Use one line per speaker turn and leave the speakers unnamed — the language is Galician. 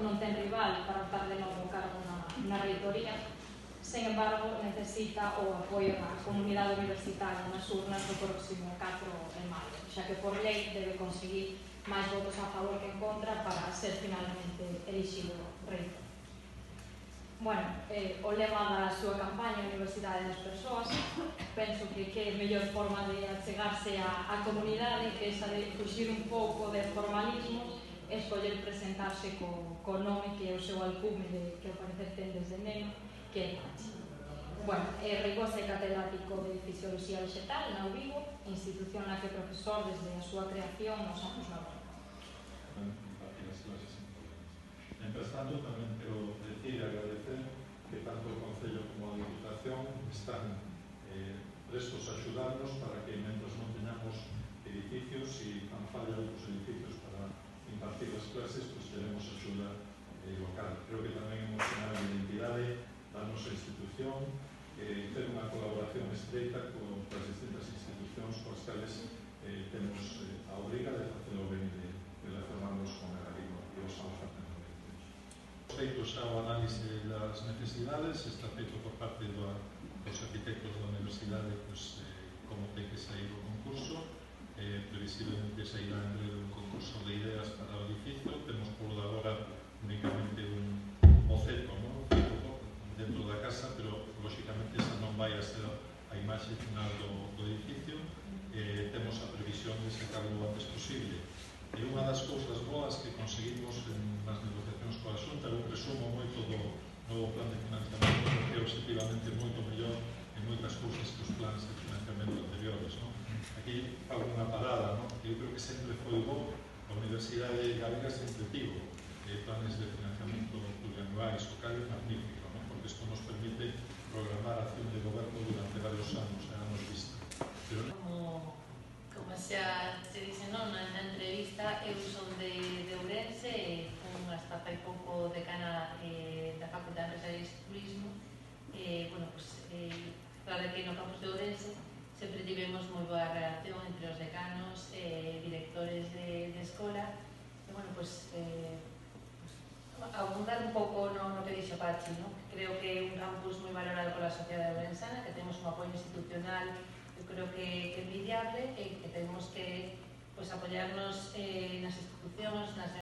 non ten rival para optar de novo cargo na reitoría, sen embargo, necesita o apoio da comunidade universitaria nas urnas do próximo 4 de maio, xa que por lei debe conseguir máis votos a favor que en contra para ser finalmente elixido reitor. Bueno, o lema da súa campaña Universidade das Persoas, penso que é a mellor forma de achegarse á comunidade, que esa de fuxir un pouco de formalismos, escoller presentarse co nome que é o seu alcume que ao parecer ten desde neno, que é Pachi. Bueno, é Rigosa e catedrático de Fisioloxía Vegetal na UVigo, institución na que é profesor desde a súa creación nos anos 90.
Mientras tanto, tamén quero decir e agradecer que tanto o Concello como a Diputación están prestos a axudarnos para que, mentre non teñamos edificios e fan falla outros edificios para impartir as clases, pues teremos axuda local. Creo que tamén é un sinal de identidade da nosa institución, ter unha colaboración estreita con as distintas institucións coas cales temos a obriga de facelo ben de relacionarnos con a lingua e os estamos facendo. Feito xa o análise das necesidades, está feito por parte dos arquitectos da universidade como ten que sair o concurso, previsiblemente sairá en breve un concurso de ideas para o edificio. Temos por agora únicamente un boceto dentro da casa, pero lógicamente esa non vai a ser a imaxe final do edificio. Temos a previsión de sacarlo o antes posible. E unha das cousas boas que conseguimos nas negociacións coa Xunta, eu resumo moito do novo plan de financiamento, porque é objetivamente moito mellor en moitas cousas que os plans de financiamento anteriores. Aquí fago unha parada, eu creo que sempre foi bo, a Universidade Galega sempre tivo planes de financiamento plurianuais, o cal é magnífico, porque isto nos permite programar a acción de goberno durante varios anos, a anos vista.
Como xa se dice na entrevista, eu son de Ourense, fun hasta fai pouco decana da Facultade de Empresarios e Turismo. Claro que no campus de Ourense sempre tivemos moi boa relación entre os decanos e directores de escola. Abundar un pouco no que dixo Pachi, creo que é un campus moi valorado pola sociedade ourensana, que temos un apoio institucional creo que envidiable e que temos que apoiarnos nas institucións, nas